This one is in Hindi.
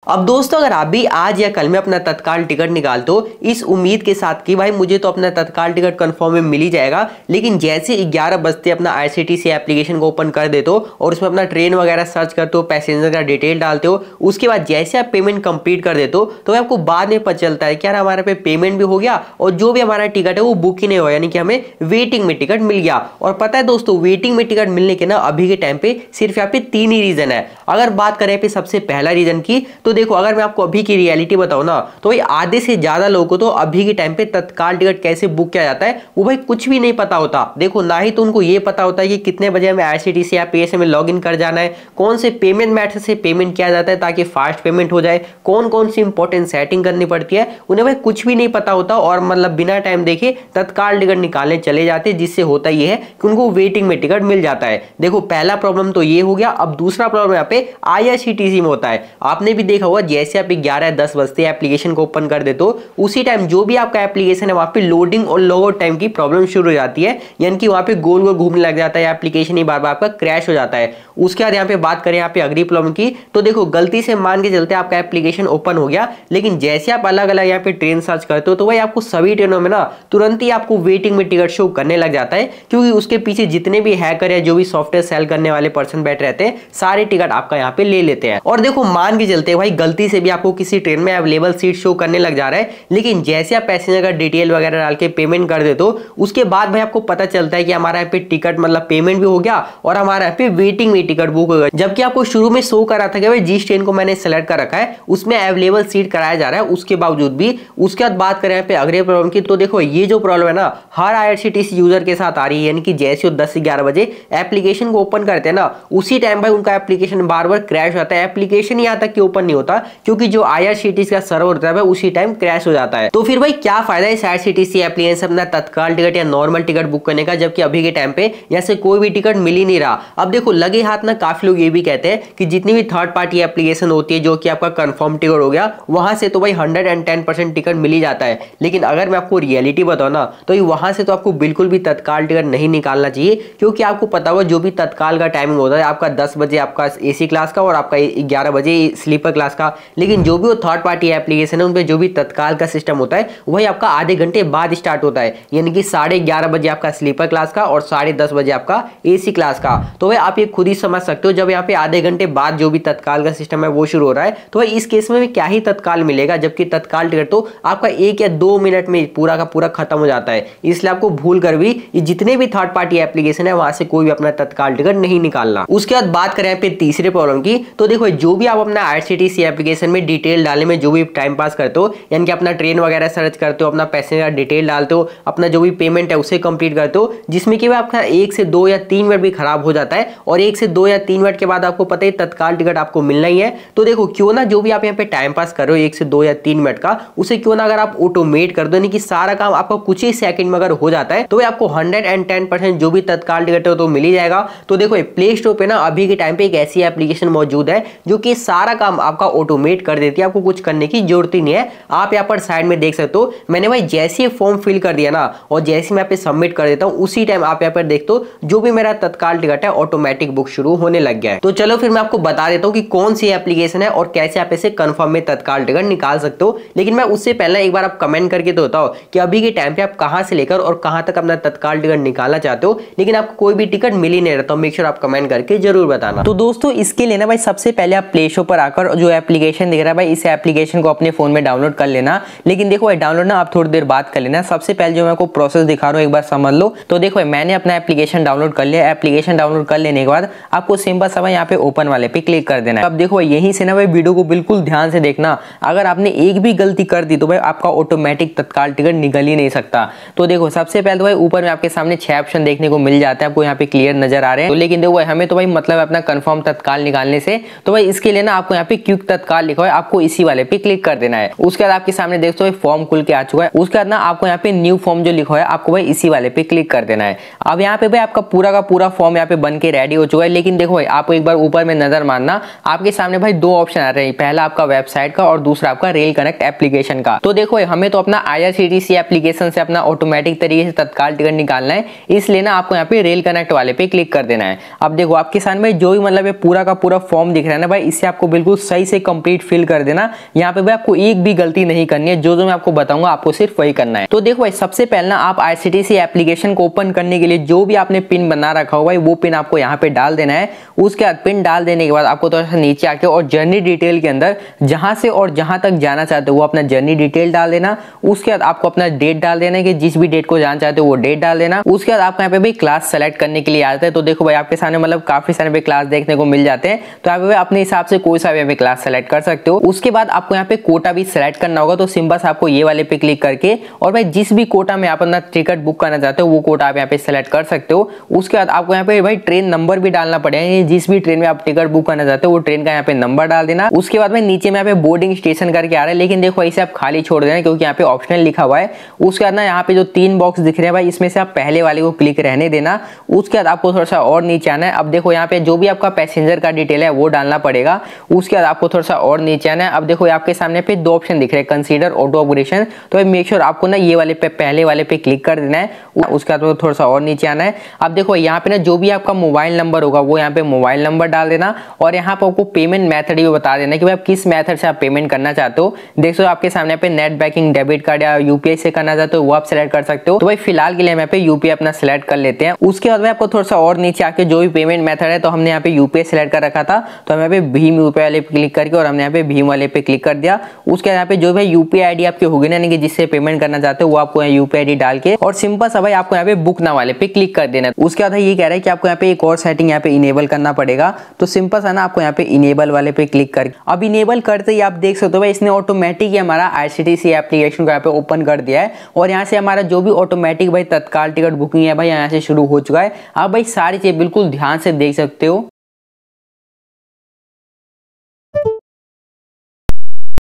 अब दोस्तों अगर आप भी आज या कल में अपना तत्काल टिकट निकालते हो इस उम्मीद के साथ कि भाई मुझे तो अपना तत्काल टिकट कंफर्म में मिल ही जाएगा, लेकिन जैसे 11 बजते अपना आईआरसीटीसी एप्लीकेशन को ओपन कर देते हो और उसमें अपना ट्रेन वगैरह सर्च करते हो, पैसेंजर का डिटेल डालते हो, उसके बाद जैसे आप पेमेंट कंप्लीट कर देते हो तो आपको बाद में पता चलता है कि यार हमारे पे पेमेंट भी हो गया और जो भी हमारा टिकट है वो बुक ही नहीं हुआ, यानी कि हमें वेटिंग में टिकट मिल गया। और पता है दोस्तों, वेटिंग में टिकट मिलने के ना अभी के टाइम पे सिर्फ यहाँ पे 3 ही रीजन है। अगर बात करें पे सबसे पहला रीजन की, तो देखो अगर मैं आपको अभी की रियलिटी बताऊं ना, तो भाई आधे से ज्यादा लोगों को तो अभी के टाइम पे तत्काल टिकट कैसे बुक किया जाता है वो भाई कुछ भी नहीं पता होता। देखो ना ही तो उनको ये पता होता है कि कितने बजे हमें आईआरसीटीसी या पीएसए में लॉग इन कर जाना है, कौन से पेमेंट मेथड से पेमेंट किया जाता है ताकि फास्ट पेमेंट हो जाए, कौन कौन सी इंपॉर्टेंट सेटिंग करनी पड़ती है, उन्हें भाई कुछ भी नहीं पता होता और मतलब बिना टाइम देखे तत्काल टिकट निकालने चले जाते, जिससे होता यह है कि उनको वेटिंग में टिकट मिल जाता है। देखो पहला प्रॉब्लम तो ये हो गया। अब दूसरा प्रॉब्लम यहाँ पे आईआरसीटीसी में होता है। आपने भी देखा होगा जैसे आप 11-10 बजते एप्लीकेशन को ओपन कर देते हो उसी टाइम जो भी आपका एप्लीकेशन है वहां पे लोडिंग और लॉगआउट टाइम की प्रॉब्लम शुरू हो जाती है, यानी कि वहां पे गोल गोल घूमने लग जाता है, एप्लीकेशन ही बार बार आपका क्रैश हो जाता है। उसके बाद यहाँ पे बात करें यहाँ पे अगली प्रॉब्लम की, तो देखो गलती से मान के चलते आपका एप्लीकेशन ओपन हो गया, लेकिन जैसे आप अलग अलग यहाँ पे ट्रेन सर्च करते हो तो भाई आपको सभी ट्रेनों में ना तुरंत ही आपको वेटिंग में टिकट शो करने लग जाता है, क्योंकि उसके पीछे जितने भी हैकर है, जो भी सॉफ्टवेयर सेल करने वाले पर्सन बैठ रहते हैं, सारे टिकट आपका यहाँ पे ले लेते हैं। और देखो मान के चलते भाई गलती से भी आपको किसी ट्रेन में अवेलेबल सीट शो करने लग जा रहा है, लेकिन जैसे आप पैसेंजर का डिटेल वगैरह डाल के पेमेंट कर देते हो उसके बाद भाई आपको पता चलता है कि हमारा यहाँ पे टिकट मतलब पेमेंट भी हो गया और हमारा यहाँ पे वेटिंग में टिकट बुक हो गया, जबकि आपको शुरू में शो करा था कि भाई जिस ट्रेन को मैंने सेलेक्ट कर रखा है उसमें अवेलेबल सीट कराया जा रहा है, उसके बावजूद भी। उसके बाद बात करें यहाँ पे अगले प्रॉब्लम की, तो देखो ये जो प्रॉब्लम है ना हर आईआरसीटीसी यूजर के साथ आ रही है, यानी कि जैसे वो 10 से 11 बजे एप्लीकेशन को ओपन करते हैं ना उसी टाइम भाई उनका एप्लीकेशन बार बार क्रैश होता है, एप्लीकेशन यहाँ तक कि ओपन नहीं होता, क्योंकि जो आईआरसीटीसी का सर्वर होता है उसी टाइम क्रैश हो जाता है। तो फिर भाई क्या फायदा है इस आईआरसीटीसी एप्लीकेशन अपना तत्काल टिकट या नॉर्मल टिकट बुक करने का, जबकि अभी के टाइम पे जैसे कोई भी टिकट मिल ही नहीं रहा। अब देखो लगे हाथ ना काफी लोग ये भी कहते हैं कि जितनी भी थर्ड पार्टी एप्लीकेशन होती है जो कि आपका कंफर्म टिकट हो गया, वहां से तो भाई 110% टिकट मिल ही जाता है, लेकिन अगर मैं आपको रियलिटी बताऊं ना तो वहां से तो आपको बिल्कुल भी तत्काल टिकट नहीं निकालना चाहिए, क्योंकि आपको पता होगा जो भी तत्काल का टाइमिंग होता है आपका 10 बजे आपका एसी क्लास का और आपका 11 बजे स्लीपर क्लास का, लेकिन जो भी वो थर्ड पार्टी एप्लीकेशन है उनपे जो भी तत्काल का सिस्टम होता है वही आपका आधे घंटे बाद स्टार्ट होता है, यानी कि 11:30 बजे आपका स्लीपर क्लास का और 10:30 बजे आपका एसी क्लास का। तो भाई आप ये खुद ही समझ सकते हो, जब यहाँ पे आधे घंटे बाद जो भी तत्काल का सिस्टम है वो शुरू हो रहा है, तो भाई इस केस में क्या ही तत्काल मिलेगा, जबकि तत्काल टिकट तो आपका 1 या 2 मिनट में पूरा का पूरा खत्म हो जाता है। इसलिए आपको भूल कर भी जितने भी थर्ड पार्टी एप्लीकेशन है वहां से कोई भी अपना तत्काल टिकट नहीं निकालना। उसके बाद बात करें पे तीसरे प्रॉब्लम की, तो देखो जो भी आप अपना आईआरसीटीसी एप्लीकेशन में डिटेल डालने में जो भी टाइम पास करते हो, यानी कि अपना ट्रेन वगैरह सर्च करते हो, अपना पैसेंजर डिटेल डालते हो, अपना जो भी पेमेंट है उसे कंप्लीट करते हो, जिसमें कि आपका 1 से 2 या 3 मिनट भी खराब हो जाता है और 1 से 2 या 3 मिनट के बाद आपको पता है तत्काल टिकट आपको मिलना ही है। तो देखो क्यों ना जो भी आप यहाँ पे टाइम पास कर रहे हो 1 से 2 या 3 मिनट का, उसे क्यों ना अगर आप ऑटोमेट कर दो, यानी कि सारा काम आपका कुछ ही सेकंड में अगर हो जाता है, तो आपको 110% जो भी तत्काल टिकट है तो मिल ही जाएगा। तो देखो प्ले स्टोर पे ना अभी के टाइम पे एक ऐसी एप्लीकेशन मौजूद है जो कि सारा काम आपका ऑटोमेट कर देती है, आपको कुछ करने की जरूरत ही नहीं है। आप यहाँ पर साइड में देख सकते हो, मैंने भाई जैसे फॉर्म फिल कर दिया ना और जैसे मैं यहाँ पे सबमिट कर देता हूँ उसी टाइम आप यहाँ पर देखते हो जो भी मेरा तत्काल टिकट है ऑटोमेटिक बुक शुरू होने लग गया है। तो चलो फिर मैं आपको बता देता हूँ कि कौन सी एप्लीकेशन है और कैसे आप इसे कंफर्म में तत्काल टिकट निकाल सकते हो। लेकिन मैं उससे पहले एक बार आप कमेंट करके तो बताओ कि अभी के टाइम पे आप कहां से लेकर और कहां तक अपना तत्काल टिकट निकालना चाहते हो, लेकिन आपको कोई भी टिकट मिल ही नहीं रहा, तो मेक श्योर आप कमेंट करके जरूर बताना। तो दोस्तों इसके लिए ना भाई सबसे पहले आप प्ले स्टोर पर आकर जो एप्लीकेशन दिख रहा है भाई इस एप्लीकेशन को अपने फोन में डाउनलोड कर लेना। लेकिन देखो भाई डाउनलोड ना आप थोड़ी देर बाद कर लेना। सबसे पहले जो मैं आपको प्रोसेस दिखा रहा हूँ एक बार समझ लो। तो देखो मैंने अपना एप्लीकेशन डाउनलोड कर लिया। एप्लीकेशन डाउनलोड कर लेने के बाद आपको सिंपल सा यहाँ पे ओपन वाले पे क्लिक कर देना है। अब देखो यहीं से ना भाई वीडियो को बिल्कुल ध्यान से देखना, अगर आपने एक भी गलती कर दी तो भाई आपका ऑटोमेटिक तत्काल टिकट निकल ही नहीं सकता। तो देखो सबसे पहले तो भाई ऊपर में आपके सामने 6 ऑप्शन देखने को मिल जाता है, आपको यहाँ पे क्लियर नजर आ रहे हैं। तो लेकिन देखो हमें तो भाई मतलब अपना कंफर्म तत्काल निकालने से, तो भाई इसके लिए ना आपको यहाँ पे क्विक तत्काल लिखा है, आपको इसी वाले पे क्लिक कर देना है। उसके बाद आपके सामने देखते हो फॉर्म खुल के आ चुका है। उसके बाद ना आपको यहाँ पे न्यू फॉर्म जो लिखा है आपको भाई इसी वाले पे क्लिक कर देना है। अब यहाँ पे भाई आपका पूरा का पूरा फॉर्म यहाँ पे बन के रेडी हो चुका है। लेकिन देखो भाई आपको एक बार ऊपर में नजर मारना, आपके सामने भाई 2 ऑप्शन आ रहे हैं, पहला आपका वेबसाइट का और दूसरा आपका रेल कनेक्ट एप्लीकेशन का। तो देखो हमें तो अपना आईआरसीटीसी एप्लीकेशन से अपना ऑटोमेटिक तरीके से तत्काल टिकट निकालना है, इसलिए ना आपको यहाँ पे रेल कनेक्ट वाले पे क्लिक कर देना है। अब देखो आपके सामने जो भी मतलब पूरा का पूरा फॉर्म दिख रहा है ना भाई, इससे आपको बिल्कुल सही से कंप्लीट फिल कर देना। यहाँ पे भाई आपको एक भी गलती नहीं करनी है, जो मैं आपको बताऊंगा आपको सिर्फ वही करना है। तो देखो भाई सबसे पहले ना आप IRCTC एप्लीकेशन को ओपन करने के लिए जो भी आपने पिन बना रखा हो भाई वो पिन आपको यहाँ पे डाल देना है। उसके बाद पिन डाल देने के बाद आपको थोड़ा सा नीचे आके और जर्नी डिटेल के अंदर जहां से और जहां तक जाना चाहते हो वो अपना जर्नी डिटेल डाल देना। उसके बाद आपको अपना डेट डाल देना कि जिस भी डेट को जाना चाहते हो वो डेट डाल देना। उसके बाद आपको यहाँ पे भी क्लास सेलेक्ट करने के लिए आता है। तो देखो भाई आपके सामने मतलब काफी सारे पे क्लास देखने को मिल जाते हैं, तो यहाँ पे अपने हिसाब से कोई सा भी क्लास सेलेक्ट कर सकते हो। उसके बाद आपको यहाँ पे कोटा भी सेलेक्ट करना होगा। तो सिंपल से आपको ये वाले पे क्लिक करके और भाई जिस भी कोटा में आप अपना टिकट बुक करना चाहते हो वो कोटा आप यहाँ पे सेलेक्ट कर सकते हो। उसके बाद आपको यहाँ पे भाई ट्रेन नंबर भी डालना पड़ेगा, जिस भी ट्रेन में आप टिकट बुक करना चाहते हो वो ट्रेन का यहाँ पे नंबर डाल देना। उसके बाद में नीचे में यहाँ पे बोर्डिंग स्टेशन करके आ रहा है, लेकिन देखो इसे आप खाली छोड़ देना क्योंकि यहाँ पे ऑप्शनल लिखा हुआ है। उसके बाद ना यहाँ पे जो 3 बॉक्स दिख रहे हैं भाई इसमें से आप पहले वाले को क्लिक रहने देना। उसके बाद आपको थोड़ा सा और नीचे आना है। अब देखो यहाँ पे जो भी आपका पैसेंजर का डिटेल है वो डालना पड़ेगा। उसके बाद आपको थोड़ा सा और नीचे आना है। अब देखो आपके सामने पे 2 ऑप्शन दिख रहे हैं, कंसीडर ऑटो अपग्रेडेशन। तो मेक श्योर आपको ना ये वाले पे पहले वाले पे क्लिक कर देना है। उसके बाद थोड़ा सा और नीचे आना है। अब देखो यहाँ पे ना जो भी आपका मोबाइल नंबर होगा वो यहाँ पे मोबाइल नंबर डाल देना और यहाँ पे आपको पेमेंट मेथड भी बता देना कि भाई आप किस मेथड से आप पेमेंट करना चाहते हो। देखो आपके सामने पे नेट बैंकिंग, डेबिट कार्ड या यूपीआई से करना चाहते हो वो आप सेलेक्ट कर सकते हो। तो भाई फिलहाल के लिए हम यहाँ पे यूपीआई अपना सेलेक्ट कर लेते हैं। उसके बाद में आपको थोड़ा सा और नीचे आके जो भी पेमेंट मेथड है, तो हमने यहाँ पे यूपीआई सेलेक्ट कर रखा था तो हम यहाँ पे भीम यूपीआई वाले पे क्लिक करके और हमने यहाँ पे भीम वाले पे क्लिक कर दिया। उसके यहाँ पे जो भी यूपीआई आईडी आपके होगी ना, यानी कि जिससे पेमेंट करना चाहते हो वो आपको यहाँ यूपीआई आईडी डाल के और सिंपल सा भाई आपको यहाँ पे बुक ना वाले पे क्लिक कर देना। उसके बाद ये कह रहा है कि आपको यहाँ पे एक और सेटिंग यहाँ पे इनेबल करना पड़ेगा। तो सिंपल सा ना आपको यहाँ पे इनेबल वाले पे क्लिक करके अब इनेबल करते ही आप देख सकते हो भाई इसने ऑटोमेटिक हमारा IRCTC एप्लीकेशन को यहाँ पे ओपन कर दिया है और यहाँ से हमारा जो भी ऑटोमेटिक भाई तत्काल टिकट बुकिंग है भाई यहाँ से शुरू हो चुका है। आप भाई सारी चीज बिल्कुल ध्यान से देख सकते हो।